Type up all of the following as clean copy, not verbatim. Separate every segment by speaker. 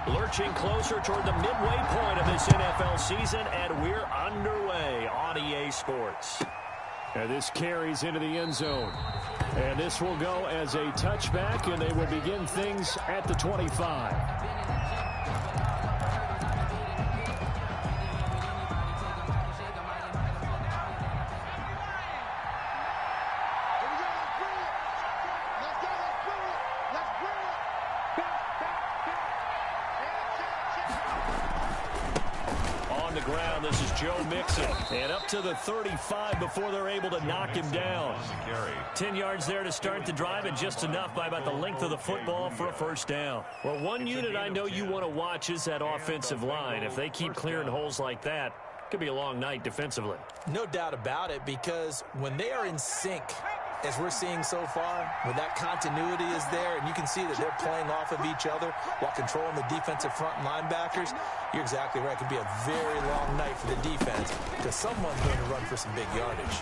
Speaker 1: Lurching closer toward the midway point of this NFL season, and we're underway on EA Sports.
Speaker 2: And this carries into the end zone. And this will go as a touchback, and they will begin things at the 25.
Speaker 1: This is Joe Mixon. And up to the 35 before they're able to knock him down. 10 yards there to start the drive, and just enough by about the length of the football for a first down. Well, one unit I know you want to watch is that offensive line. If they keep clearing holes like that, it could be a long night defensively.
Speaker 3: No doubt about it, because when they are in sync, as we're seeing so far, when that continuity is there, and you can see that they're playing off of each other while controlling the defensive front linebackers, you're exactly right. It could be a very long night for the defense because someone's going to run for some big yardage.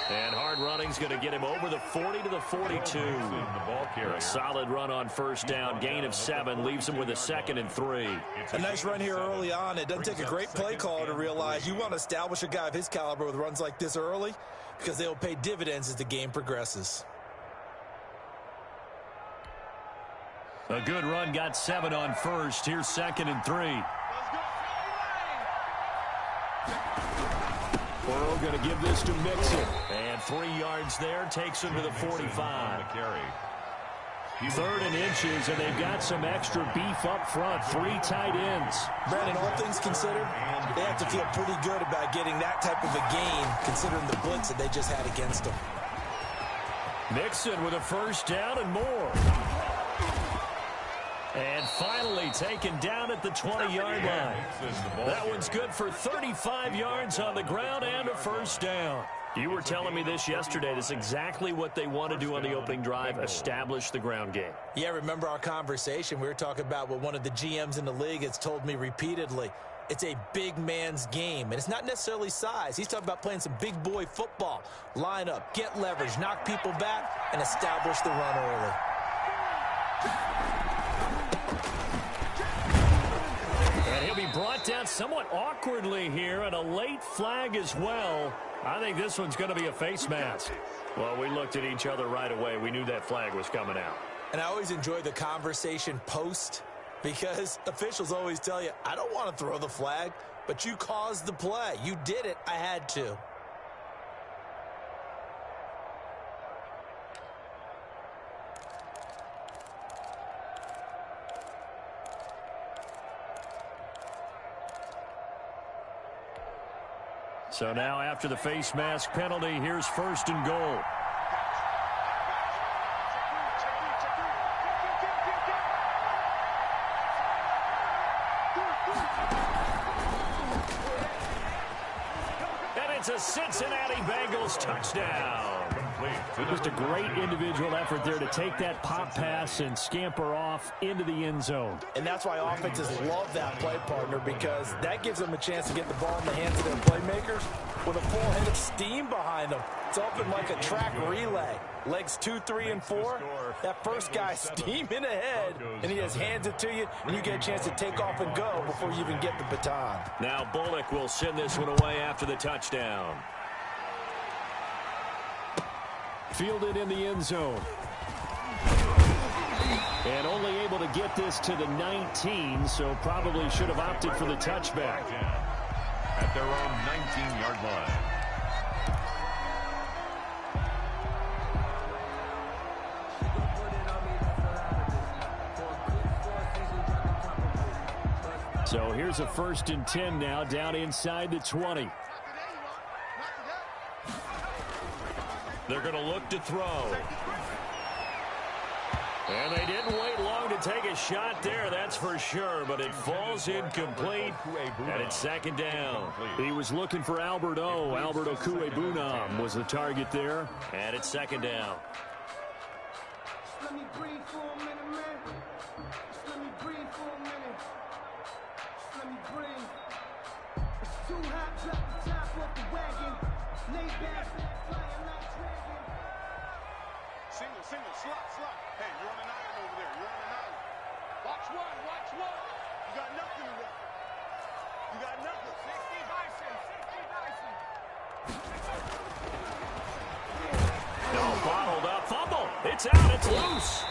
Speaker 1: And hard running's going to get him over the 40 to the 42. A solid run on first down. Gain of 7 leaves him with a 2nd and 3.
Speaker 3: A nice run here early on. It doesn't take a great play caller to realize you want to establish a guy of his caliber with runs like this early, because they'll pay dividends as the game progresses.
Speaker 1: A good run, got 7 on first. Here's 2nd and 3.
Speaker 2: Burrow going to give this to Mixon.
Speaker 1: And 3 yards there, takes him to the 45. 3rd and inches, and they've got some extra beef up front. 3 tight ends.
Speaker 3: Brandon, all things considered, they have to feel pretty good about getting that type of a gain, considering the blitz that they just had against them.
Speaker 1: Mixon with a first down and more. And finally taken down at the 20-yard line. That one's good for 35 yards on the ground and a first down. You were telling me this yesterday. This is exactly what they want to do on the opening drive, establish the ground game.
Speaker 3: Yeah, remember our conversation? We were talking about what one of the GMs in the league has told me repeatedly. It's a big man's game, and it's not necessarily size. He's talking about playing some big boy football. Line up, get leverage, knock people back, and establish the run early.
Speaker 1: And he'll be brought down somewhat awkwardly here, and a late flag as well. I think this one's going to be a face mask. Well, we looked at each other right away. We knew that flag was coming out.
Speaker 3: And I always enjoy the conversation post, because officials always tell you, I don't want to throw the flag, but you caused the play. You did it. I had to.
Speaker 1: So now after the face mask penalty, here's 1st and goal. And it's a Cincinnati Bengals touchdown.
Speaker 2: Just a great individual effort there to take that pop pass and scamper off into the end zone.
Speaker 3: And that's why offenses love that play partner, because that gives them a chance to get the ball in the hands of their playmakers with a full head of steam behind them. It's open like a track relay. Legs 2, 3, and 4. That first guy steaming ahead, and he just hands it to you, and you get a chance to take off and go before you even get the baton.
Speaker 1: Now Bullock will send this one away after the touchdown.
Speaker 2: Fielded in the end zone. And only able to get this to the 19, so probably should have opted for the touchback.
Speaker 4: At their own 19-yard
Speaker 2: line. So here's a 1st and 10 now, down inside the 20.
Speaker 1: They're going to look to throw. And they didn't wait long to take a shot there, that's for sure, but it falls incomplete, and it's 2nd down.
Speaker 2: He was looking for Albert O. Albert Okuebunam was the target there.
Speaker 1: And it's 2nd down.
Speaker 5: Let me breathe for a minute, man. Let me breathe for a minute. Let me breathe. It's too hot, drop the top off the wagon. Lay back, flying like dragon. Single, slot. Hey, you're on an island over there. You're on an island. Watch one.
Speaker 1: No, bottled up. Fumble. It's out. It's loose.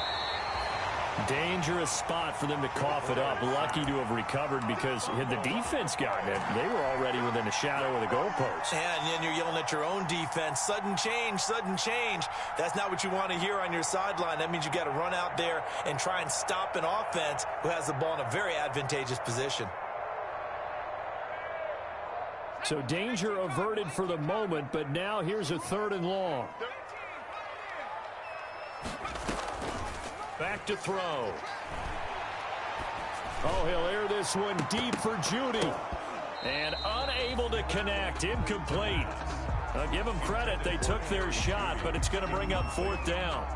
Speaker 1: Dangerous spot for them to cough it up. Lucky to have recovered because had the defense gotten it, they were already within a shadow of the goalpost.
Speaker 3: And then you're yelling at your own defense. Sudden change, sudden change. That's not what you want to hear on your sideline. That means you got to run out there and try and stop an offense who has the ball in a very advantageous position.
Speaker 2: So danger averted for the moment, but now here's a 3rd and long.
Speaker 1: Back to throw.
Speaker 2: Oh, he'll air this one deep for Judy.
Speaker 1: And unable to connect. Incomplete. Give them credit. They took their shot, but it's going to bring up 4th down.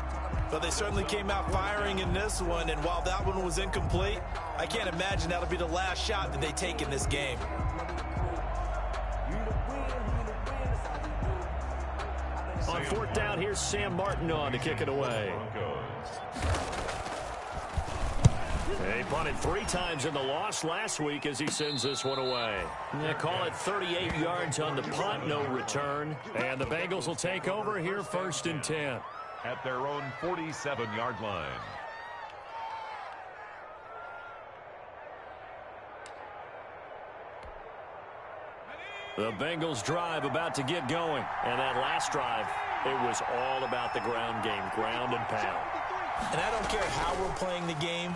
Speaker 3: But they certainly came out firing in this one, and while that one was incomplete, I can't imagine that'll be the last shot that they take in this game.
Speaker 1: On 4th down, here's Sam Martin on to kick it away. He punted 3 times in the loss last week as he sends this one away. They call it 38 yards on the punt, no return. And the Bengals will take over here 1st and 10.
Speaker 4: At their own 47-yard line.
Speaker 1: The Bengals drive about to get going. And that last drive, it was all about the ground game, ground and pound.
Speaker 3: And I don't care how we're playing the game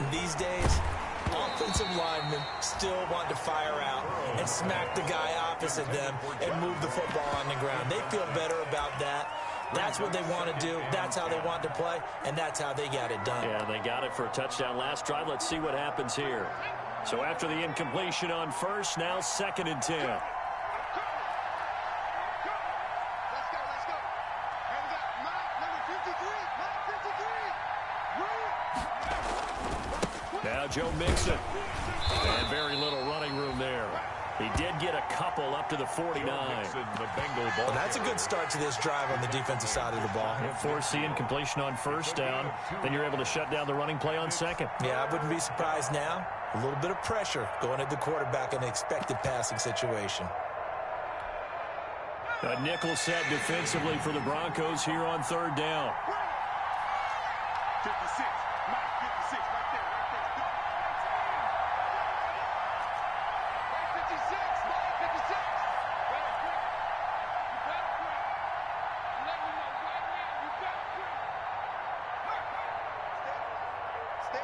Speaker 3: these days, offensive linemen still want to fire out and smack the guy opposite them and move the football on the ground. They feel better about that. That's what they want to do. That's how they want to play, and that's how they got it done.
Speaker 1: Yeah, they got it for a touchdown last drive. Let's see what happens here. So after the incompletion on 1st, now 2nd and 10. Now Joe Mixon. And very little running room there. He did get a couple up to the 49.
Speaker 3: Well, that's a good start to this drive on the defensive side of the ball.
Speaker 1: Force the incompletion on 1st down. Then you're able to shut down the running play on 2nd.
Speaker 3: Yeah, I wouldn't be surprised now. A little bit of pressure going at the quarterback in an expected passing situation.
Speaker 1: A nickel set defensively for the Broncos here on 3rd down.
Speaker 5: 56. Mike, 56. Right there. Right 56. Mike, 56. Quick. You got it quick. I'm letting you know right now. You got it quick. Stay.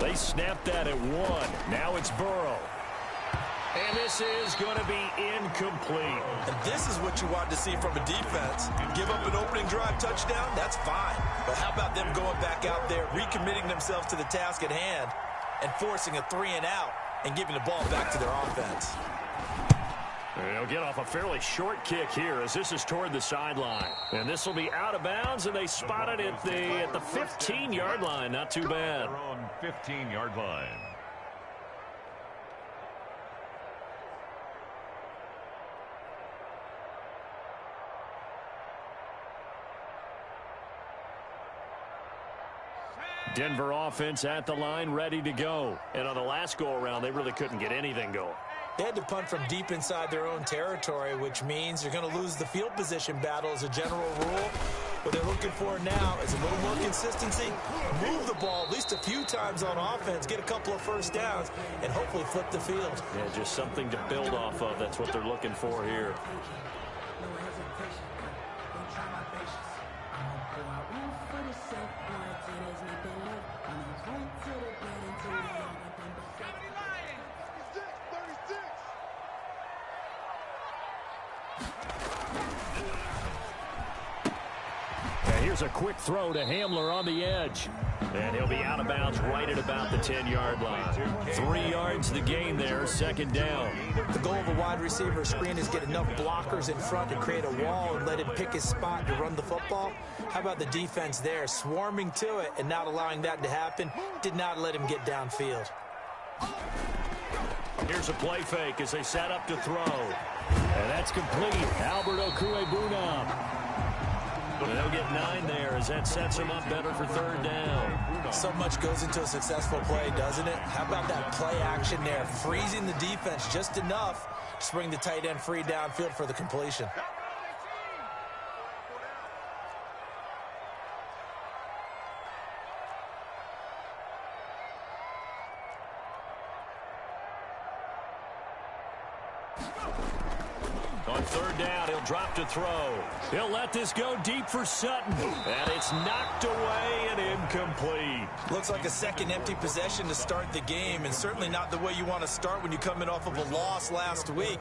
Speaker 1: They snapped that at 1. Now it's Burrow. And this is going to be incomplete.
Speaker 3: And this is what you want to see from a defense. Give up an opening drive touchdown, that's fine. But how about them going back out there, recommitting themselves to the task at hand, and forcing a 3-and-out and giving the ball back to their offense.
Speaker 1: They'll get off a fairly short kick here as this is toward the sideline. And this will be out of bounds, and they spot it at the 15-yard line. Not too bad.
Speaker 4: Their own 15-yard line.
Speaker 1: Denver offense at the line, ready to go. And on the last go-around, they really couldn't get anything going.
Speaker 3: They had to punt from deep inside their own territory, which means you're going to lose the field position battle as a general rule. What they're looking for now is a little more consistency, move the ball at least a few times on offense, get a couple of 1st downs, and hopefully flip the field.
Speaker 1: Yeah, just something to build off of. That's what they're looking for here. Here's a quick throw to Hamler on the edge. And he'll be out of bounds right at about the 10-yard line. 3 yards the gain there, 2nd down.
Speaker 3: The goal of a wide receiver screen is get enough blockers in front to create a wall and let him pick his spot to run the football. How about the defense there, swarming to it and not allowing that to happen? Did not let him get downfield.
Speaker 1: Here's a play fake as they set up to throw. And that's complete. Albert Okwuegbunam. They'll get 9 there as that sets them up better for third down.
Speaker 3: So much goes into a successful play, doesn't it? How about that play action there? Freezing the defense just enough to bring the tight end free downfield for the completion.
Speaker 1: On third down, he'll drop to throw. He'll let this go deep for Sutton. And it's knocked away and incomplete.
Speaker 3: Looks like a second empty possession to start the game, and certainly not the way you want to start when you come in off of a loss last week.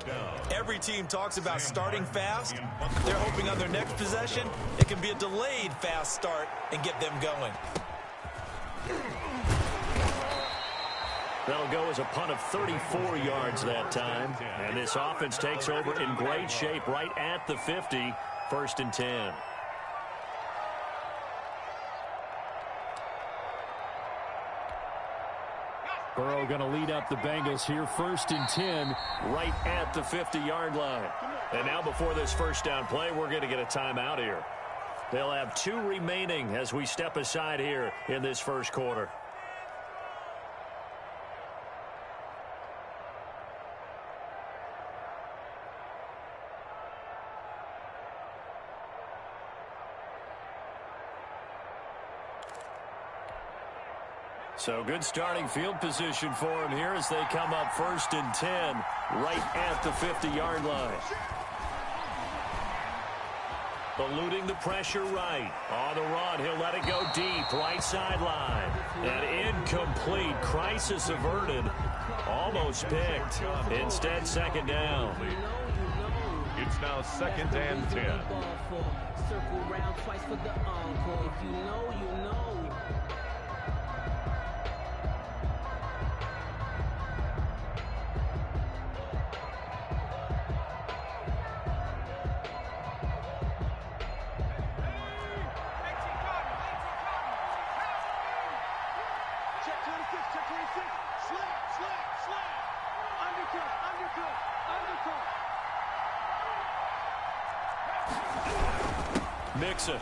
Speaker 3: Every team talks about starting fast. They're hoping on their next possession, it can be a delayed fast start and get them going.
Speaker 1: That'll go as a punt of 34 yards that time. And this offense takes over in great shape right at the 50, 1st and 10.
Speaker 2: Burrow going to lead up the Bengals here, 1st and 10.
Speaker 1: Right at the 50-yard line. And now before this first down play, we're going to get a timeout here. They'll have 2 remaining as we step aside here in this first quarter. So good starting field position for him here as they come up 1st and 10 right at the 50-yard line. Eluding the pressure right. On the run, he'll let it go deep, right sideline. And incomplete. Crisis averted. Almost picked. Instead, 2nd down.
Speaker 4: It's now 2nd and 10.
Speaker 5: Circle round twice for the encore. If you know, you know.
Speaker 1: Mixon.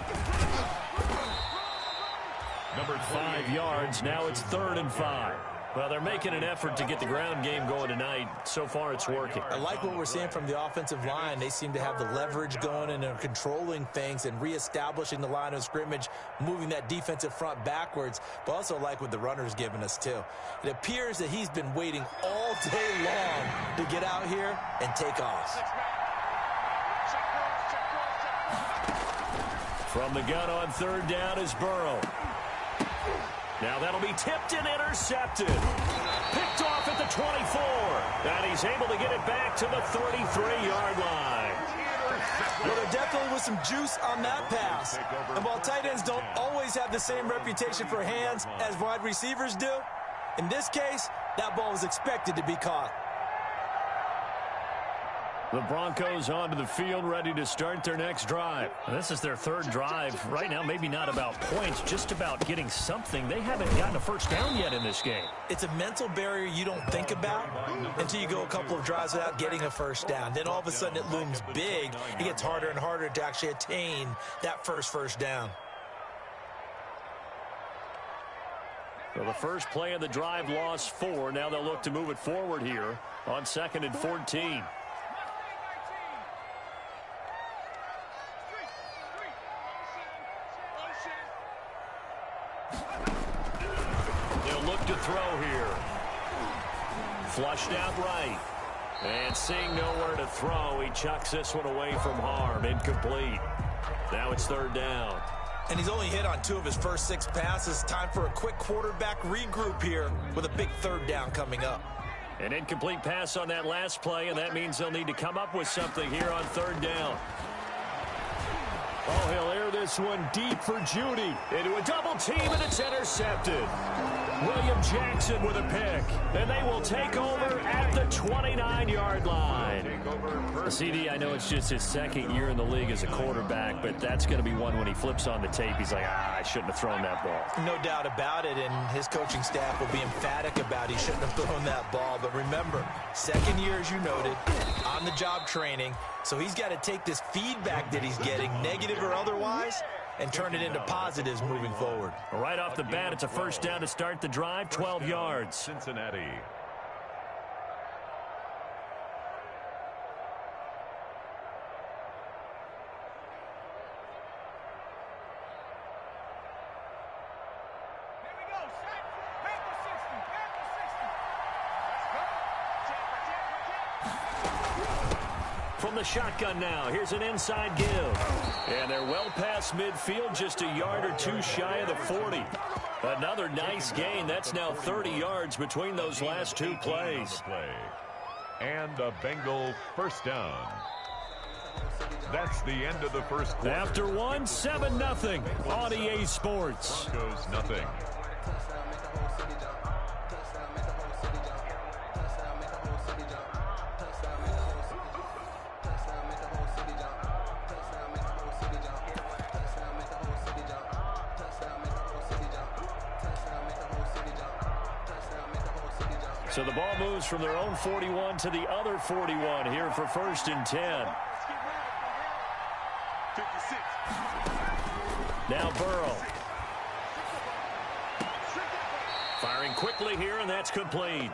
Speaker 1: Number 5 yards. Now it's 3rd and 5. Well, they're making an effort to get the ground game going tonight. So far, it's working.
Speaker 3: I like what we're seeing from the offensive line. They seem to have the leverage going and are controlling things and reestablishing the line of scrimmage, moving that defensive front backwards, but also like what the runner's giving us, too. It appears that he's been waiting all day long to get out here and take off.
Speaker 1: From the gun on 3rd down is Burrow. Now that'll be tipped and intercepted. Picked off at the 24. And he's able to get it back to the 33-yard line.
Speaker 3: Well, there definitely was some juice on that pass. And while tight ends don't always have the same reputation for hands as wide receivers do, in this case, that ball was expected to be caught.
Speaker 1: The Broncos onto the field, ready to start their next drive. This is their 3rd drive. Right now, maybe not about points, just about getting something. They haven't gotten a first down yet in this game.
Speaker 3: It's a mental barrier you don't think about until you go a couple of drives without getting a first down. Then all of a sudden it looms big. It gets harder and harder to actually attain that first down.
Speaker 1: So the first play of the drive lost 4. Now they'll look to move it forward here on 2nd and 14. To throw here. Flushed out right. And seeing nowhere to throw, he chucks this one away from harm. Incomplete. Now it's 3rd down.
Speaker 3: And he's only hit on 2 of his first 6 passes. Time for a quick quarterback regroup here with a big 3rd down coming up.
Speaker 1: An incomplete pass on that last play, and that means they'll need to come up with something here on 3rd down. Oh, he'll air this one deep for Judy. Into a double team, and it's intercepted. William Jackson with a pick. And they will take over at the 29-yard line. CD, I know it's just his 2nd year in the league as a quarterback, but that's going to be one when he flips on the tape. He's like, I shouldn't have thrown that ball.
Speaker 3: No doubt about it, and his coaching staff will be emphatic about he shouldn't have thrown that ball. But remember, 2nd year, as you noted, on-the-job training, so he's got to take this feedback that he's getting, negative or otherwise, and turn it into positives moving forward.
Speaker 1: Right off the bat, it's a first down to start the drive, 12 yards.
Speaker 4: Cincinnati.
Speaker 1: From the shotgun now, here's an inside give. And they're well past midfield, just a yard or two shy of the 40. Another nice gain. That's now 30 yards between those last two plays.
Speaker 4: And a Bengal first down. That's the end of the first quarter.
Speaker 1: After one, 7-0 on EA Sports.
Speaker 4: Broncos nothing.
Speaker 1: So the ball moves from their own 41 to the other 41 here for 1st and 10. Now Burrow. Firing quickly here, and that's complete.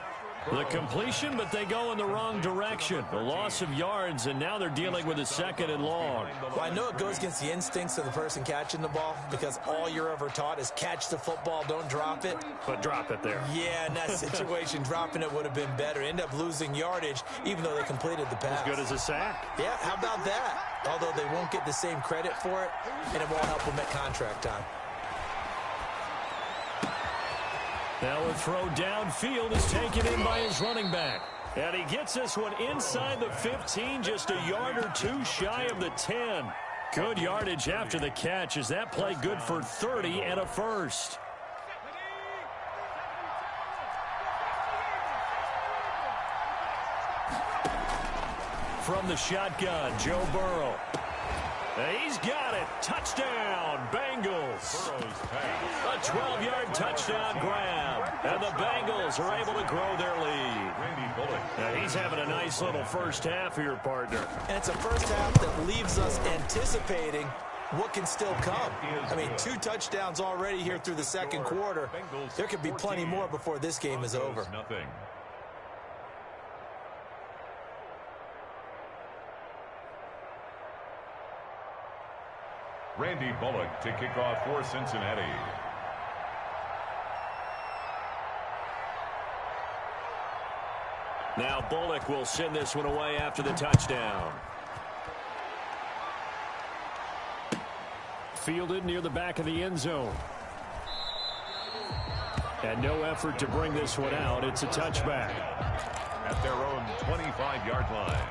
Speaker 1: The completion, but they go in the wrong direction. The loss of yards, and now they're dealing with a 2nd and long.
Speaker 3: Well, I know it goes against the instincts of the person catching the ball because all you're ever taught is catch the football, don't drop it.
Speaker 1: But drop it there.
Speaker 3: Yeah, in that situation, dropping it would have been better. End up losing yardage, even though they completed the pass.
Speaker 1: As good as a sack.
Speaker 3: Yeah, how about that? Although they won't get the same credit for it, and it won't help them at contract time.
Speaker 1: Now a throw downfield is taken in by his running back. And he gets this one inside the 15, just a yard or two shy of the 10. Good yardage after the catch. Is that play good for 30 and a first? From the shotgun, Joe Burrow. He's got it. Touchdown, Bengals. A 12-yard touchdown grab. And the Bengals are able to grow their lead. And he's having a nice little first half here, partner.
Speaker 3: And it's a first half that leaves us anticipating what can still come. I mean, 2 touchdowns already here through the second quarter. There could be plenty more before this game is over.
Speaker 4: Randy Bullock to kick off for Cincinnati.
Speaker 1: Now Bullock will send this one away after the touchdown.
Speaker 2: Fielded near the back of the end zone. And no effort to bring this one out. It's a touchback.
Speaker 4: At their own 25-yard line.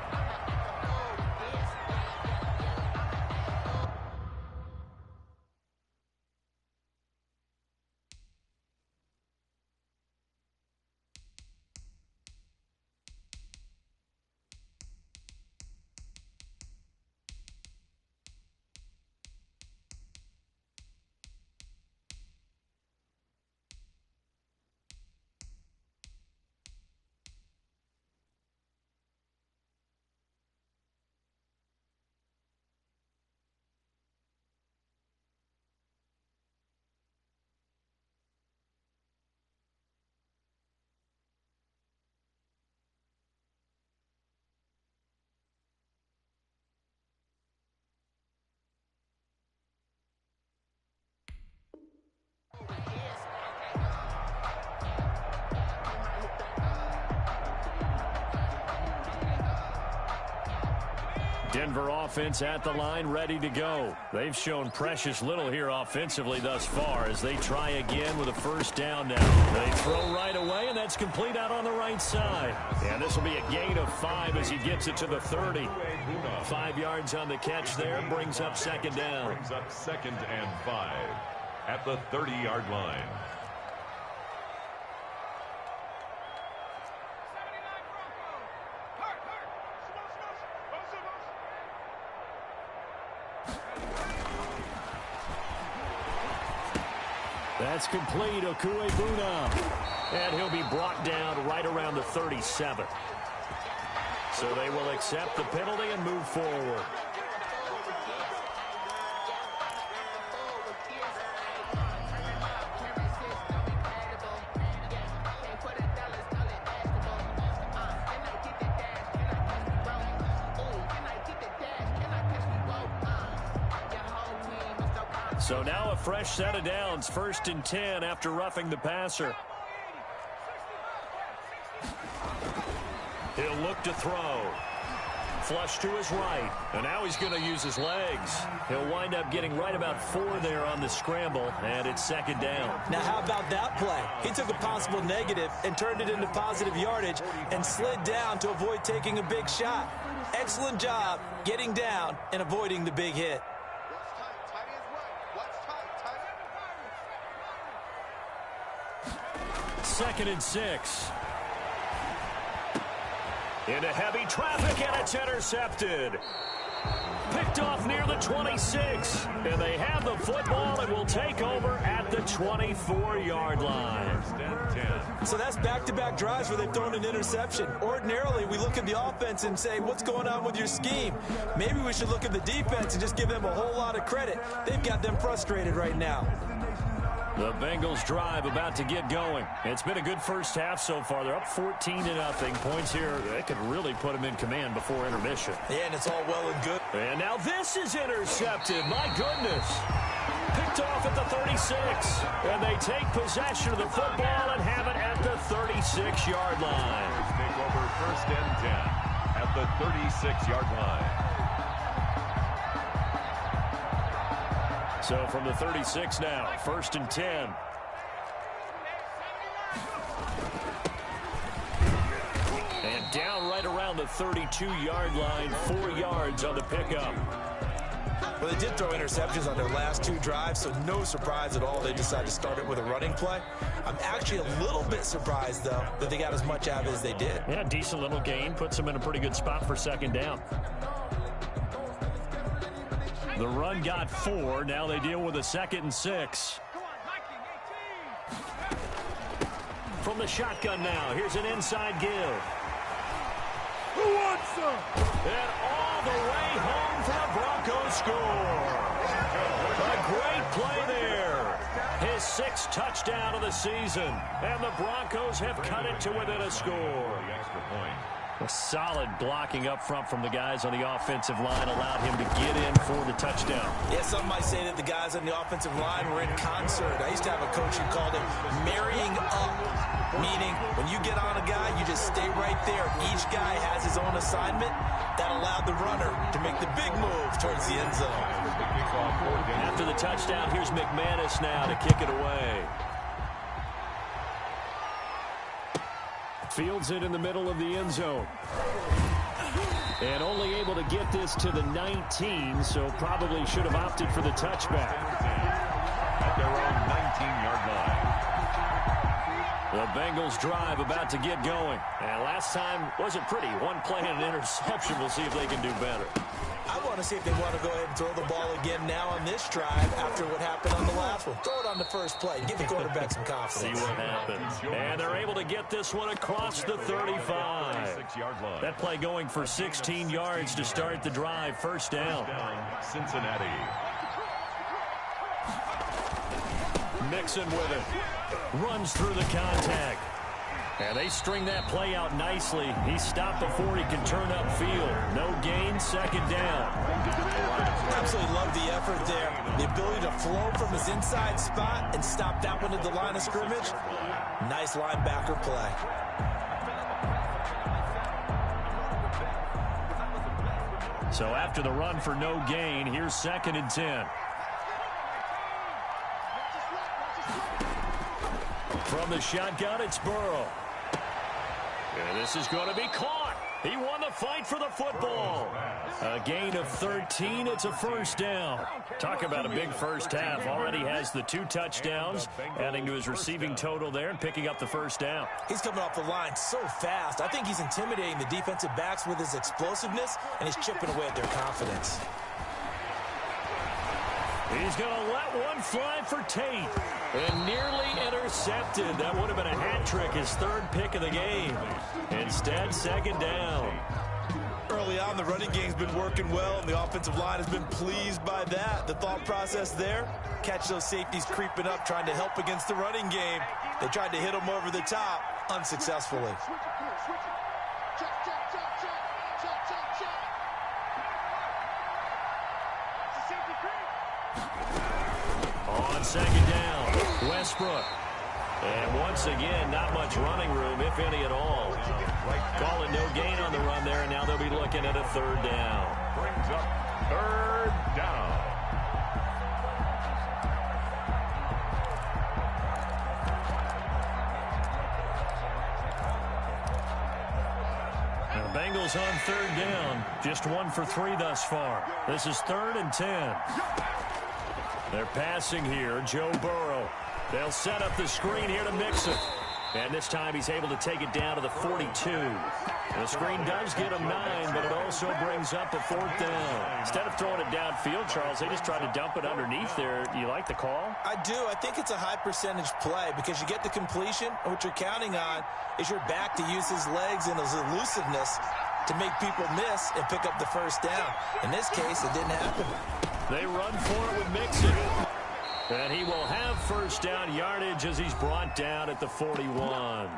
Speaker 1: Denver offense at the line, ready to go. They've shown precious little here offensively thus far as they try again with a first down now. They throw right away, and that's complete out on the right side. And this will be a gain of 5 as he gets it to the 30. 5 yards on the catch there, brings up 2nd down.
Speaker 4: Brings up 2nd and 5 at the 30-yard line.
Speaker 1: That's complete, Okuebuna. And he'll be brought down right around the 37. So they will accept the penalty and move forward. So now a fresh set of downs, 1st and 10 after roughing the passer. He'll look to throw. Flush to his right. And now he's going to use his legs. He'll wind up getting right about 4 there on the scramble, and it's 2nd down.
Speaker 3: Now how about that play? He took a possible negative and turned it into positive yardage and slid down to avoid taking a big shot. Excellent job getting down and avoiding the big hit.
Speaker 1: 2nd and 6. Into heavy traffic, and it's intercepted. Picked off near the 26. And they have the football and will take over at the 24-yard line.
Speaker 3: So that's back-to-back drives where they've thrown an interception. Ordinarily, we look at the offense and say, what's going on with your scheme? Maybe we should look at the defense and just give them a whole lot of credit. They've got them frustrated right now.
Speaker 1: The Bengals drive about to get going. It's been a good first half so far. They're up 14-0. Points here, they could really put them in command before intermission.
Speaker 3: Yeah, and it's all well and good.
Speaker 1: And now this is intercepted. My goodness. Picked off at the 36. And they take possession of the football and have it at the 36-yard line.
Speaker 4: Take over 1st and 10 at the 36-yard line.
Speaker 1: So from the 36 now, 1st and 10. And down right around the 32-yard line, 4 yards on the pickup.
Speaker 3: Well, they did throw interceptions on their last 2 drives, so no surprise at all they decided to start it with a running play. I'm actually a little bit surprised, though, that they got as much out of it as they did.
Speaker 1: Yeah, decent little gain. Puts them in a pretty good spot for 2nd down. The run got 4. Now they deal with a 2nd and 6. From the shotgun now, here's an inside give.
Speaker 5: Who wants some?
Speaker 1: And all the way home for the Broncos score. A great play there. His 6th touchdown of the season. And the Broncos have cut it to within a score.
Speaker 4: The extra point.
Speaker 1: A solid blocking up front from the guys on the offensive line allowed him to get in for the touchdown.
Speaker 3: Yeah, some might say that the guys on the offensive line were in concert. I used to have a coach who called it marrying up, meaning when you get on a guy, you just stay right there. Each guy has his own assignment. That allowed the runner to make the big move towards the end zone.
Speaker 1: After the touchdown, here's McManus now to kick it away.
Speaker 2: Fields it in the middle of the end zone. And only able to get this to the 19, so probably should have opted for the touchback.
Speaker 4: At their own 19-yard line.
Speaker 1: The Bengals drive about to get going. And last time wasn't pretty. 1 play and an interception. We'll see if they can do better.
Speaker 3: I want to see if they want to go ahead and throw the ball again now on this drive after what happened on the last one. Throw it on the first play. Give the quarterback some confidence.
Speaker 1: See what happens. And they're able to get this one across the 35. That play going for 16 yards to start the drive. 1st down.
Speaker 4: Cincinnati.
Speaker 1: Mixon with it. Runs through the contact. And they string that play out nicely. He stopped before he can turn upfield. No gain, 2nd down.
Speaker 3: Absolutely love the effort there. The ability to flow from his inside spot and stop that one at the line of scrimmage. Nice linebacker play.
Speaker 1: So after the run for no gain, here's 2nd and 10. From the shotgun, it's Burrow. And this is going to be caught. He won the fight for the football. A gain of 13. It's a 1st down. Talk about a big first half. Already has the 2 touchdowns, adding to his receiving total there and picking up the 1st down.
Speaker 3: He's coming off the line so fast. I think he's intimidating the defensive backs with his explosiveness, and he's chipping away at their confidence.
Speaker 1: He's going to let one fly for Tate. And nearly intercepted. That would have been a hat trick, his 3rd pick of the game. Instead, 2nd down.
Speaker 3: early on, the running game's been working well, and the offensive line has been pleased by that. The thought process there, catch those safeties creeping up, trying to help against the running game. They tried to hit them over the top, unsuccessfully.
Speaker 1: On second down, Westbrook. And once again, not much running room, if any at all. Calling no gain on the run there, and now they'll be looking at a third down.
Speaker 4: Brings up third down.
Speaker 1: Now the Bengals on third down, just 1 for 3 thus far. This is 3rd and 10. They're passing here, Joe Burrow. They'll set up the screen here to Mixon. And this time he's able to take it down to the 42. The screen does get him 9, but it also brings up a 4th down. Instead of throwing it downfield, Charles, they just tried to dump it underneath there. Do you like the call?
Speaker 3: I do. I think it's a high percentage play because you get the completion, and what you're counting on is your back to use his legs and his elusiveness to make people miss and pick up the first down. In this case, it didn't happen.
Speaker 1: They run for it with Mixon. And he will have first down yardage as he's brought down at the 41.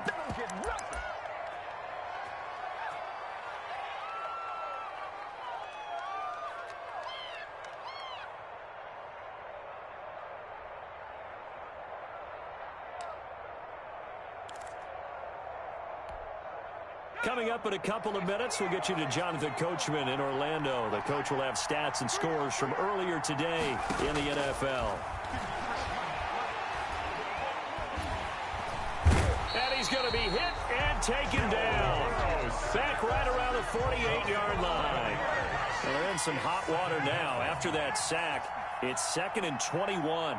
Speaker 1: Coming up in a couple of minutes, we'll get you to Jonathan Coachman in Orlando. The coach will have stats and scores from earlier today in the NFL. And he's going to be hit and taken down. Back right around the 48-yard line. Well, they're in some hot water now. After that sack, it's 2nd and 21.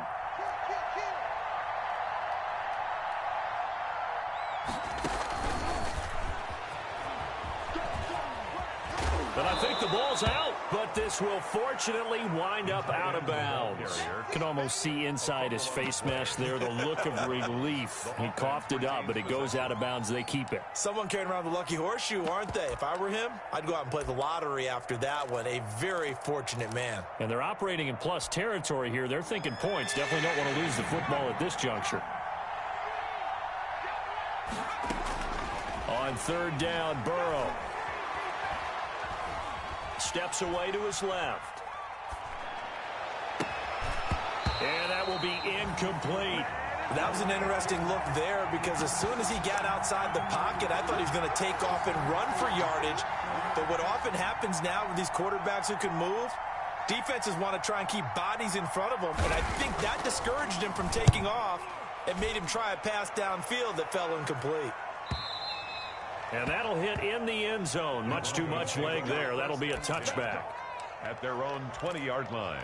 Speaker 1: But I think the ball's out, but this will fortunately wind up out of bounds. Can almost see inside his face mesh there, the look of relief. He coughed it up, but it goes out of bounds. They keep it.
Speaker 3: Someone carrying around the lucky horseshoe, aren't they? If I were him, I'd go out and play the lottery after that one. A very fortunate man.
Speaker 1: And they're operating in plus territory here. They're thinking points. Definitely don't want to lose the football at this juncture. On third down, Burrow. Steps away to his left. And that will be incomplete.
Speaker 3: That was an interesting look there because as soon as he got outside the pocket, I thought he was going to take off and run for yardage. But what often happens now with these quarterbacks who can move, defenses want to try and keep bodies in front of them. And I think that discouraged him from taking off and made him try a pass downfield that fell incomplete.
Speaker 1: And that'll hit in the end zone. Much too much leg there. That'll be a touchback.
Speaker 4: At their own 20-yard line.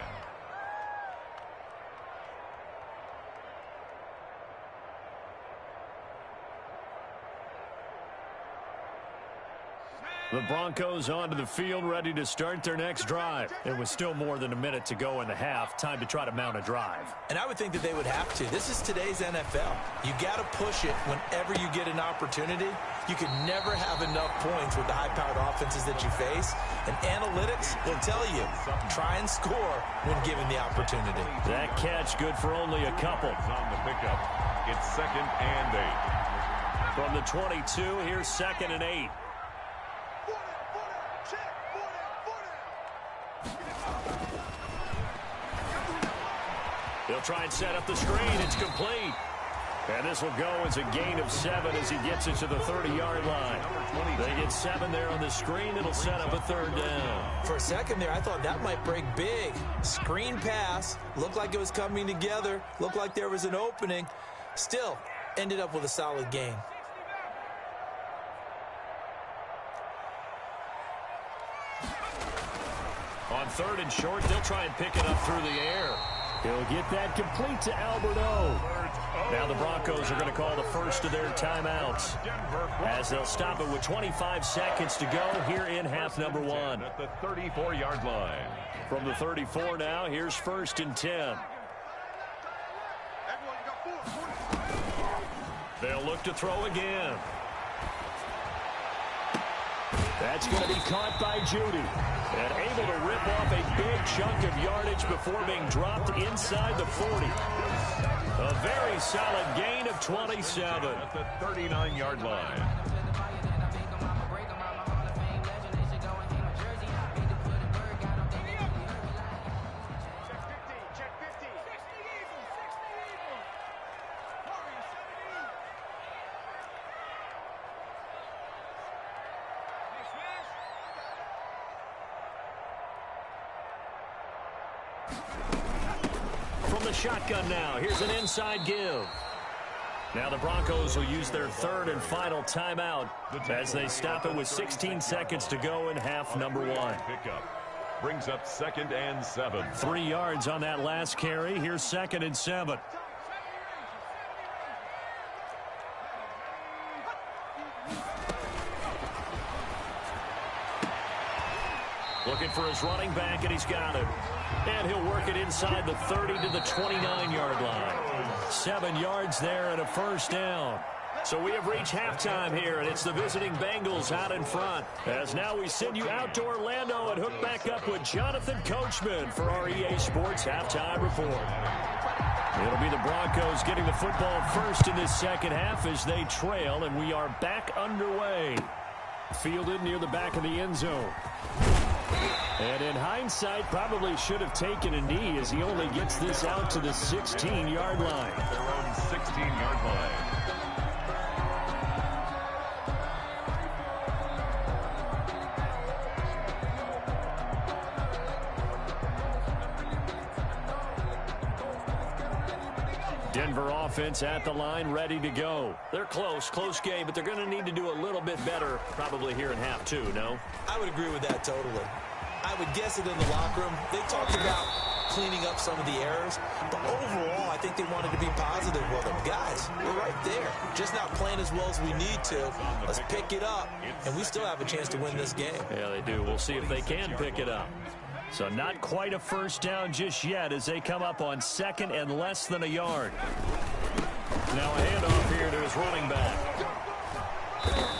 Speaker 1: The Broncos onto the field, ready to start their next drive. It was still more than a minute to go in the half. Time to try to mount a drive.
Speaker 3: And I would think that they would have to. This is today's NFL. You got to push it whenever you get an opportunity. You can never have enough points with the high-powered offenses that you face. And analytics will tell you, try and score when given the opportunity.
Speaker 1: That catch good for only a couple.
Speaker 4: On the pickup, it's 2nd and 8.
Speaker 1: From the 22, here's 2nd and 8. They'll try and set up the screen. It's complete. And this will go as a gain of 7 as he gets it to the 30-yard line. They get 7 there on the screen. It'll set up a third down.
Speaker 3: For a second there, I thought that might break big. Screen pass. Looked like it was coming together. Looked like there was an opening. Still, ended up with a solid gain.
Speaker 1: On 3rd and short, they'll try and pick it up through the air. He'll get that complete to Alberto. Now the Broncos are going to call the first of their timeouts as they'll stop it with 25 seconds to go here in half number 1.
Speaker 4: At the 34-yard line.
Speaker 1: From the 34 now, here's 1st and 10. They'll look to throw again.
Speaker 2: That's going to be caught by Judy.
Speaker 1: And able to rip off a big chunk of yardage before being dropped inside the 40. A very solid gain of 27.
Speaker 4: At the 39-yard line.
Speaker 1: From the shotgun now, here's an inside give. Now the Broncos will use their third and final timeout as they stop it with 16 seconds to go in half number one.
Speaker 4: Pickup brings up 2nd and 7.
Speaker 1: 3 yards on that last carry. Here's 2nd and 7. Looking for his running back, and he's got it. And he'll work it inside the 30 to the 29-yard line. 7 yards there and a first down. So we have reached halftime here, and it's the visiting Bengals out in front. As now we send you out to Orlando and hook back up with Jonathan Coachman for our EA Sports Halftime Report. It'll be the Broncos getting the football first in this second half as they trail, and we are back underway. Fielded near the back of the end zone. And in hindsight, probably should have taken a knee as he only gets this out to the 16-yard line.
Speaker 4: Their own 16-yard line.
Speaker 1: Denver offense at the line, ready to go. They're close game, but they're going to need to do a little bit better probably here in half two, no?
Speaker 3: I would agree with that totally. I would guess it in the locker room. They talked about cleaning up some of the errors, but overall, I think they wanted to be positive with them. Guys, we're right there. Just not playing as well as we need to. Let's pick it up, and we still have a chance to win this game.
Speaker 1: Yeah, they do. We'll see if they can pick it up. So not quite a first down just yet as they come up on 2nd and less than a yard. Now a handoff here to his running back.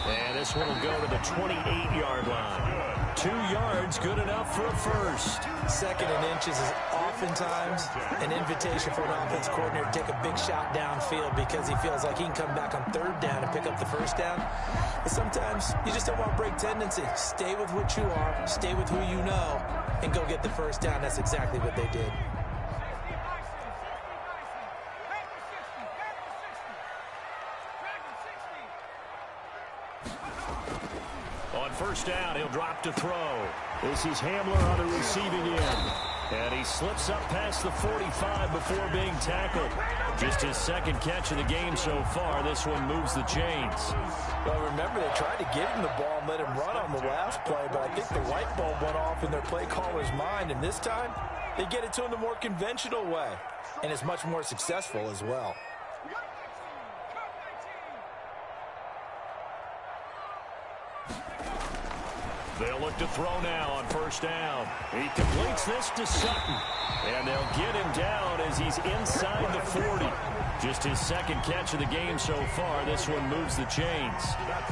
Speaker 1: And this one will go to the 28-yard line. 2 yards, good enough for a first.
Speaker 3: 2nd and inches is oftentimes an invitation for an offense coordinator to take a big shot downfield because he feels like he can come back on 3rd down and pick up the first down. But sometimes you just don't want to break tendency. Stay with what you are, stay with who you know, and go get the first down. That's exactly what they did.
Speaker 1: On first down, he'll drop to throw. This is Hamler on the receiving end. And he slips up past the 45 before being tackled. Just his 2nd catch of the game so far. This one moves the chains.
Speaker 3: Well, remember, they tried to give him the ball and let him run on the last play, but I think the light bulb went off in their play caller's mind, and this time, they get it to him the more conventional way, and it's much more successful as well.
Speaker 1: They'll look to throw now on first down. He completes this to Sutton. And they'll get him down as he's inside the 40. Just his 2nd catch of the game so far. This one moves the chains.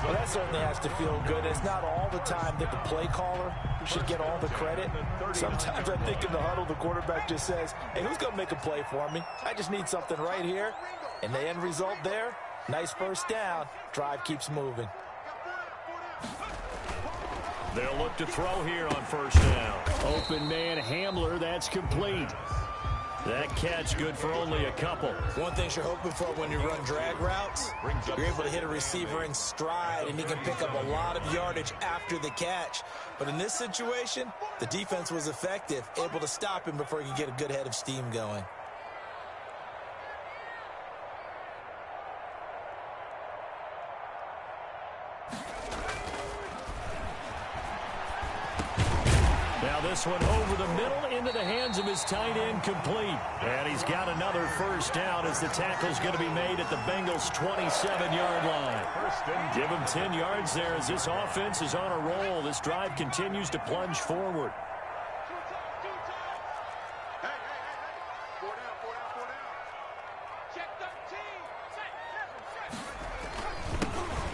Speaker 3: Well, that certainly has to feel good. It's not all the time that the play caller should get all the credit. Sometimes I think in the huddle, the quarterback just says, hey, who's going to make a play for me? I just need something right here. And the end result there, nice first down. Drive keeps moving.
Speaker 1: They'll look to throw here on first down.
Speaker 2: Open man Hamler, that's complete.
Speaker 1: That catch good for only a couple.
Speaker 3: One thing you're hoping for when you run drag routes, you're able to hit a receiver in stride, and he can pick up a lot of yardage after the catch. But in this situation, the defense was effective, able to stop him before he could get a good head of steam going.
Speaker 1: Now this one over the middle into the hands of his tight end, complete. And he's got another first down as the tackle's going to be made at the Bengals' 27-yard line. Give him 10 yards there as this offense is on a roll. This drive continues to plunge forward.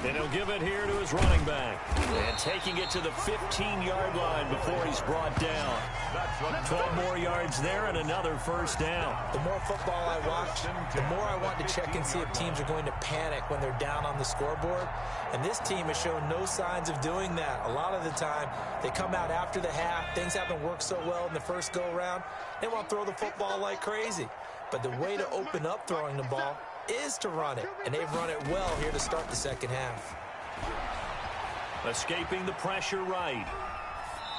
Speaker 1: And he'll give it here to his running back. And taking it to the 15-yard line before he's brought down. 12 more yards there and another first down.
Speaker 3: The more football I watch, the more I want to check and see if teams are going to panic when they're down on the scoreboard. And this team has shown no signs of doing that. A lot of the time, they come out after the half. Things haven't worked so well in the first go-around. They want to throw the football like crazy. But the way to open up throwing the ball is to run it, and they've run it well here to start the second half.
Speaker 1: Escaping the pressure right.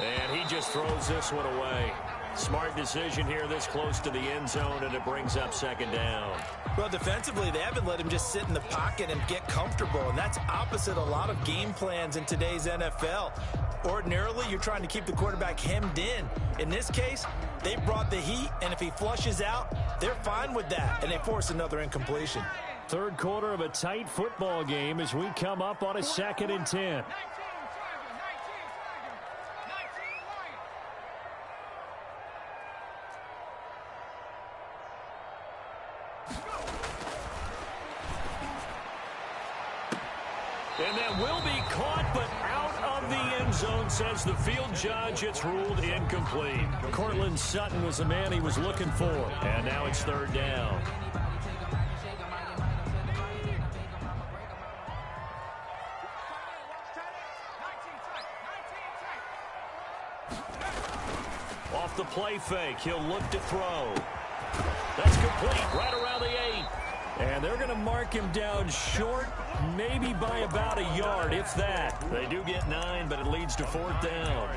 Speaker 1: And he just throws this one away. Smart decision here this close to the end zone, and it brings up second down.
Speaker 3: Well, defensively, they haven't let him just sit in the pocket and get comfortable, and that's opposite a lot of game plans in today's NFL. Ordinarily, you're trying to keep the quarterback hemmed in. In this case, they brought the heat, and if he flushes out, they're fine with that, and they force another incompletion.
Speaker 2: Third quarter of a tight football game as we come up on a 2nd and 10.
Speaker 1: And that will be caught, but out of the end zone, says the field judge. It's ruled incomplete.
Speaker 2: Cortland Sutton was the man he was looking for.
Speaker 1: And now it's third down. Off the play fake, he'll look to throw. That's complete, right around the 8.
Speaker 2: And they're going to mark him down short, maybe by about a yard, if that.
Speaker 1: They do get 9, but it leads to fourth down.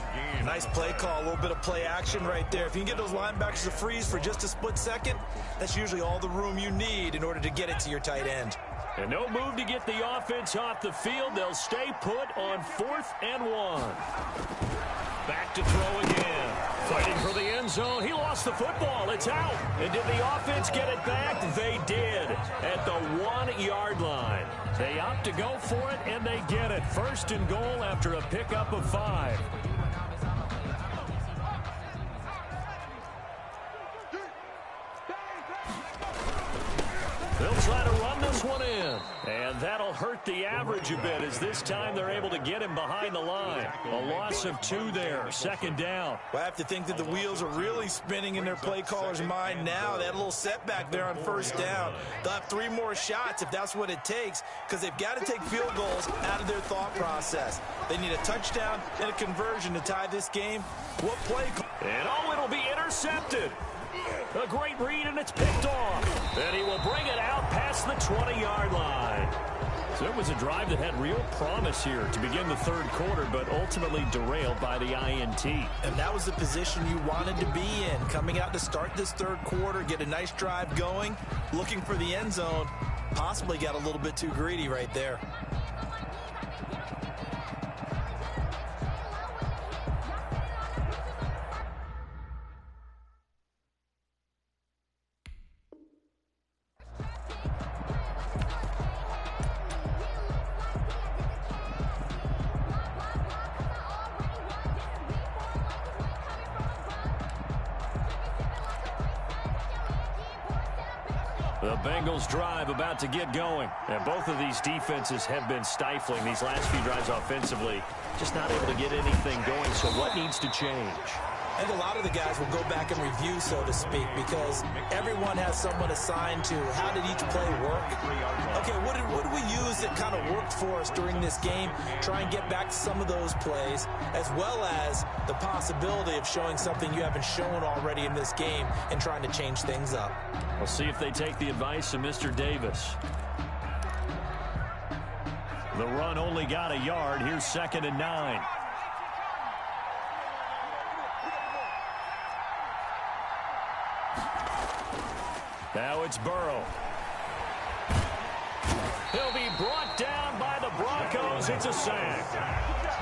Speaker 3: Nice play call, a little bit of play action right there. If you can get those linebackers to freeze for just a split second, that's usually all the room you need in order to get it to your tight end.
Speaker 1: And no move to get the offense off the field. They'll stay put on 4th and 1. Back to throw again. Fighting for the end zone. He lost the football. It's out. And did the offense get it back? They did at the 1-yard line. They opt to go for it, and they get it. 1st and goal after a pickup of 5. They'll try to run this one in. And that'll hurt the average a bit as this time they're able to get him behind the line. A loss of 2 there. 2nd down.
Speaker 3: Well, I have to think that the wheels are really spinning in their play caller's mind now. They had a little setback there on 1st down. They'll have 3 more shots if that's what it takes, because they've got to take field goals out of their thought process. They need a touchdown and a conversion to tie this game. What play call?
Speaker 1: And it'll be intercepted. A great read, and it's picked off. And he will bring it out past the 20-yard line.
Speaker 2: So it was a drive that had real promise here to begin the 3rd quarter, but ultimately derailed by the INT.
Speaker 3: And that was the position you wanted to be in. Coming out to start this 3rd quarter, get a nice drive going, looking for the end zone. Possibly got a little bit too greedy right there.
Speaker 2: The Bengals drive about to get going.
Speaker 1: And both of these defenses have been stifling these last few drives offensively. Just not able to get anything going, so what needs to change?
Speaker 3: And a lot of the guys will go back and review, so to speak, because everyone has someone assigned to how did each play work. Okay, what did we use that kind of worked for us during this game? Try and get back to some of those plays, as well as the possibility of showing something you haven't shown already in this game and trying to change things up.
Speaker 1: We'll see if they take the advice of Mr. Davis.
Speaker 2: The run only got a yard. Here's 2nd and 9.
Speaker 1: Now it's Burrow. He'll be brought down by the Broncos. It's a sack.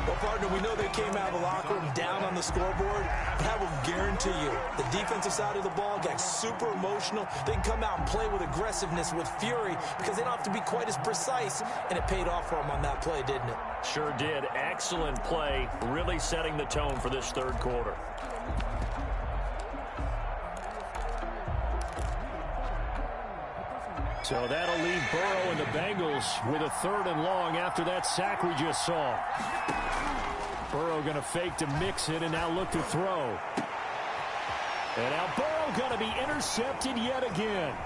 Speaker 3: Well, partner, we know they came out of the locker room down on the scoreboard, but I will guarantee you the defensive side of the ball got super emotional. They can come out and play with aggressiveness, with fury, because they don't have to be quite as precise, and it paid off for them on that play, didn't it?
Speaker 1: Sure did. Excellent play, really setting the tone for this 3rd quarter.
Speaker 2: So that'll leave Burrow and the Bengals with a 3rd and long after that sack we just saw. Burrow going to fake to Mixon and now look to throw. And now Burrow going to be intercepted yet again.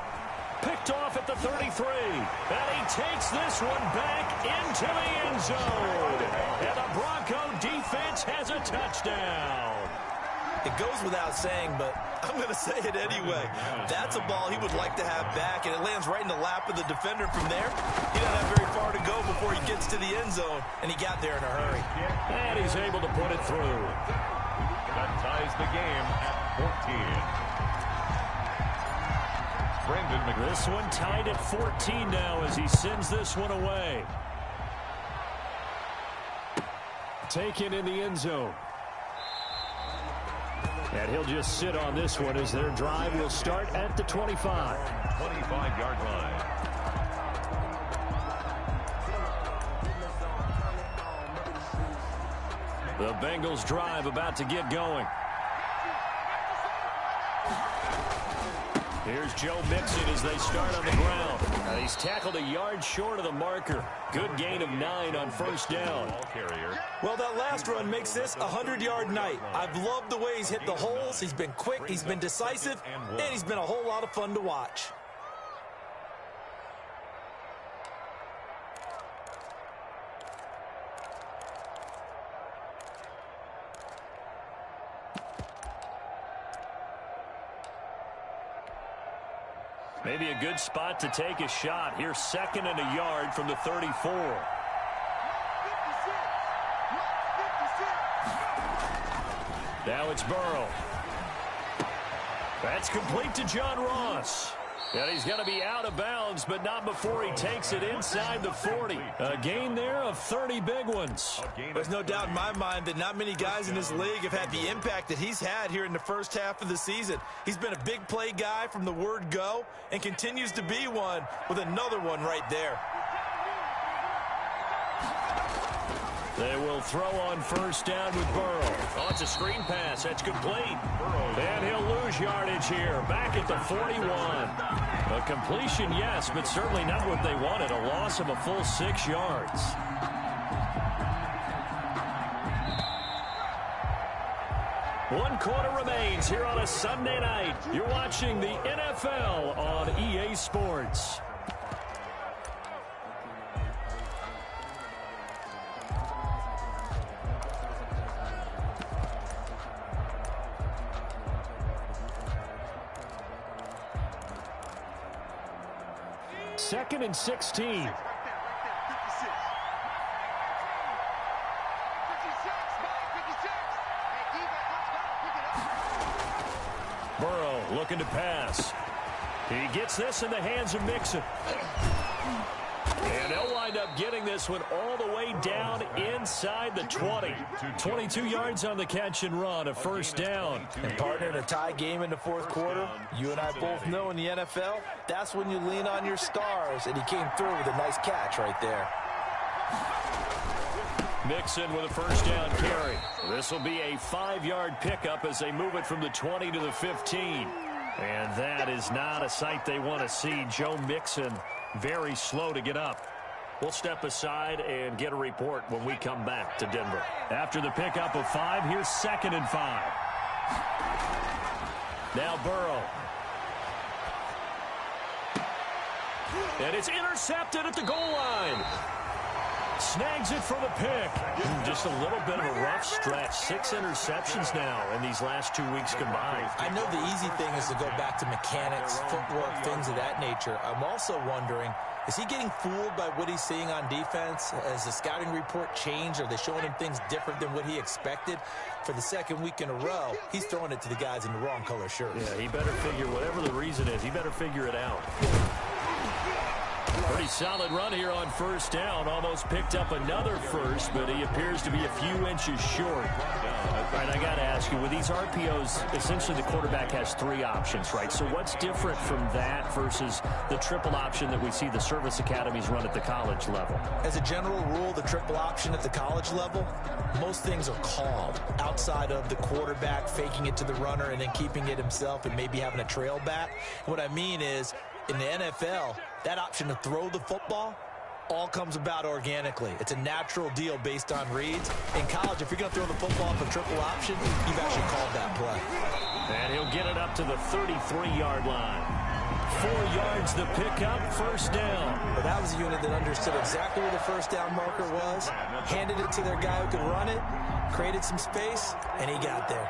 Speaker 2: Picked off at the 33. And he takes this one back into the end zone. And the Bronco defense has a touchdown.
Speaker 3: It goes without saying, but I'm going to say it anyway. That's a ball he would like to have back, and it lands right in the lap of the defender from there. He doesn't have very far to go before he gets to the end zone, and he got there in a hurry.
Speaker 2: And he's able to put it through.
Speaker 4: That ties the game at 14.
Speaker 1: This one tied at 14 now as he sends this one away.
Speaker 2: Taken in the end zone. And he'll just sit on this one as their drive will start at the 25.
Speaker 4: 25-yard line.
Speaker 1: The Bengals drive about to get going. Here's Joe Mixon as they start on the ground. He's tackled a yard short of the marker. Good gain of 9 on first down.
Speaker 3: Well, that last run makes this a 100-yard night. I've loved the way he's hit the holes. He's been quick, he's been decisive, and he's been a whole lot of fun to watch.
Speaker 1: Maybe a good spot to take a shot. Here's 2nd and a yard from the 34. Now it's Burrow. That's complete to John Ross. And he's going to be out of bounds, but not before he takes it inside the 40. A gain there of 30 big ones.
Speaker 3: There's no doubt in my mind that not many guys in this league have had the impact that he's had here in the first half of the season. He's been a big play guy from the word go and continues to be one with another one right there.
Speaker 1: They will throw on first down with Burrow. Oh, it's a screen pass. That's complete. And he'll lose yardage here. Back at the 41. A completion, yes, but certainly not what they wanted. A loss of a full 6 yards. One quarter remains here on a Sunday night. You're watching the NFL on EA Sports.
Speaker 2: Second and 16.
Speaker 1: Burrow looking to pass. He gets this in the hands of Mixon. And they'll wind up getting this one all the way down inside the 20. 22 yards on the catch and run, a first down.
Speaker 3: And partner, in a tie game in the fourth quarter, you and I both know in the NFL, that's when you lean on your stars, and he came through with a nice catch right there.
Speaker 1: Mixon with a first down carry. This will be a 5-yard pickup as they move it from the 20 to the 15. And that is not a sight they want to see. Joe Mixon very slow to get up. We'll step aside and get a report when we come back to Denver. After the pickup of 5, here's 2nd and 5. Now Burrow. And it's intercepted at the goal line. Snags it for the pick. Just a little bit of a rough stretch. 6 interceptions now in these last 2 weeks combined.
Speaker 3: I know the easy thing is to go back to mechanics, footwork, things of that nature. I'm also wondering, is he getting fooled by what he's seeing on defense? Has the scouting report changed? Are they showing him things different than what he expected? For the second week in a row, he's throwing it to the guys in the wrong color shirts.
Speaker 1: Yeah, he better figure, whatever the reason is, he better figure it out. Pretty solid run here on first down. Almost picked up another first, but he appears to be a few inches short. All right, I got to ask you, with these RPOs, essentially the quarterback has 3 options, right? So what's different from that versus the triple option that we see the service academies run at the college level?
Speaker 3: As a general rule, the triple option at the college level, most things are called outside of the quarterback faking it to the runner and then keeping it himself and maybe having a trail back. What I mean is, in the NFL, that option to throw the football all comes about organically. It's a natural deal based on reads. In college, if you're going to throw the football off a triple option, you've actually called that play.
Speaker 1: And he'll get it up to the 33-yard line. 4 yards the pickup, first down.
Speaker 3: But that was a unit that understood exactly where the first down marker was, handed it to their guy who could run it, created some space, and he got there.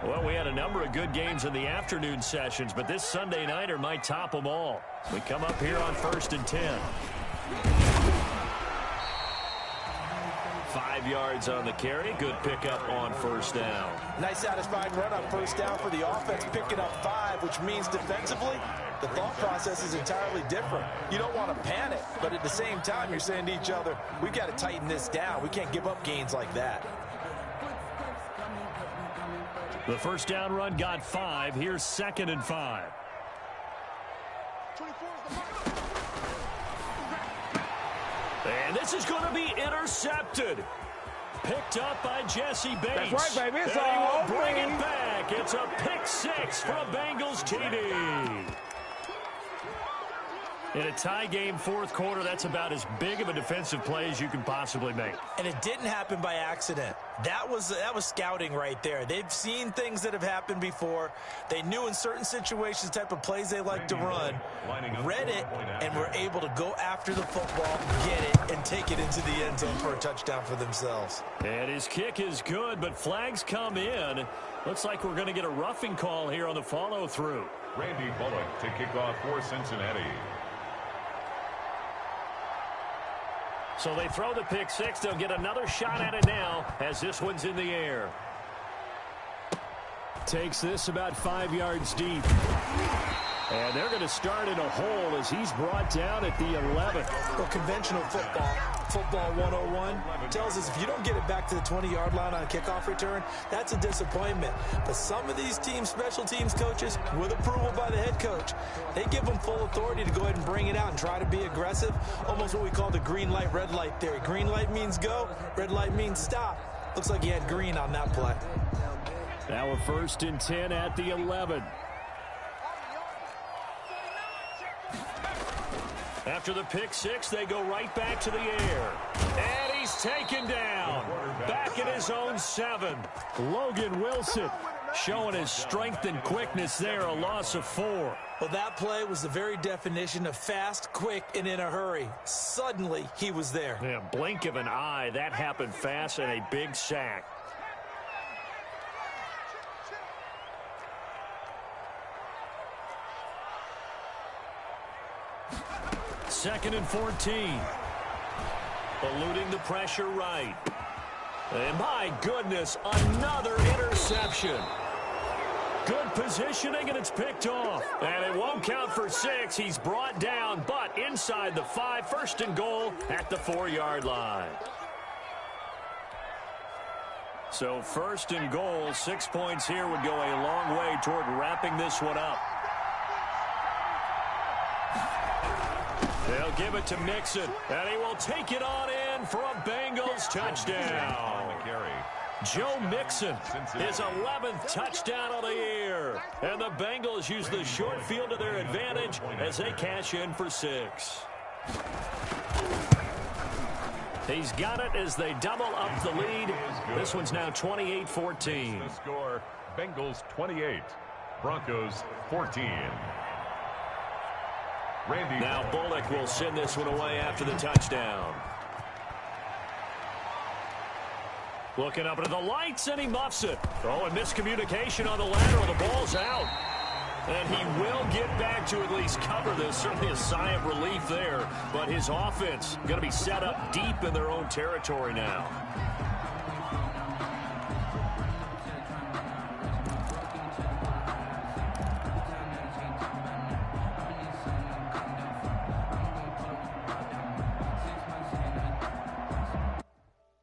Speaker 1: Well, we had a number of good games in the afternoon sessions, but this Sunday nighter might top them all. We come up here on 1st and 10. 5 yards on the carry. Good pickup on first down.
Speaker 3: Nice satisfying run on first down for the offense, picking up 5, which means defensively, the thought process is entirely different. You don't want to panic, but at the same time, you're saying to each other, we've got to tighten this down. We can't give up gains like that.
Speaker 1: The first down run got 5. Here's 2nd and 5. And this is going to be intercepted. Picked up by Jesse Bates.
Speaker 6: That's right, baby. It's
Speaker 1: and he
Speaker 6: all
Speaker 1: will bring
Speaker 6: me.
Speaker 1: it back. It's a pick 6 for a Bengals TD. In a tie game, 4th quarter, that's about as big of a defensive play as you can possibly make.
Speaker 3: And it didn't happen by accident. That was scouting right there. They've seen things that have happened before. They knew in certain situations the type of plays they like to run, read it, and were able to go after the football, get it, and take it into the end zone for a touchdown for themselves.
Speaker 1: And his kick is good, but flags come in. Looks like we're going to get a roughing call here on the follow-through.
Speaker 4: Randy Bullock to kick off for Cincinnati.
Speaker 1: So they throw the pick 6. They'll get another shot at it now as this one's in the air.
Speaker 2: Takes this about 5 yards deep. And they're going to start in a hole as he's brought down at the 11.
Speaker 3: Well, conventional football 101, tells us if you don't get it back to the 20-yard line on a kickoff return, that's a disappointment. But some of these teams, special teams coaches, with approval by the head coach, they give them full authority to go ahead and bring it out and try to be aggressive, almost what we call the green light, red light theory. Green light means go, red light means stop. Looks like he had green on that play.
Speaker 2: Now a 1st and 10 at the 11.
Speaker 1: After the pick 6, they go right back to the air. And he's taken down. Back at his own 7.
Speaker 2: Logan Wilson
Speaker 1: showing his strength and quickness there, a loss of 4.
Speaker 3: Well, that play was the very definition of fast, quick, and in a hurry. Suddenly, he was there.
Speaker 1: Yeah, blink of an eye, that happened fast, and a big sack. Second and 14. Eluding the pressure right. And my goodness, another interception. Good positioning, and it's picked off. And it won't count for 6. He's brought down, but inside the 5, 1st and goal at the 4-yard line. So 1st and goal, 6 points here would go a long way toward wrapping this one up. They'll give it to Mixon, and he will take it on in for a Bengals touchdown. Joe Mixon, his 11th touchdown of the year. And the Bengals use the short field to their advantage as they cash in for 6. He's got it as they double up the lead. This one's now 28-14.
Speaker 4: The score, Bengals 28, Broncos 14. Randy.
Speaker 1: Now Bullock will send this one away after the touchdown. Looking up into the lights, and he muffs it. Oh, and miscommunication on the lateral. The ball's out. And he will get back to at least cover this. Certainly a sigh of relief there. But his offense going to be set up deep in their own territory now.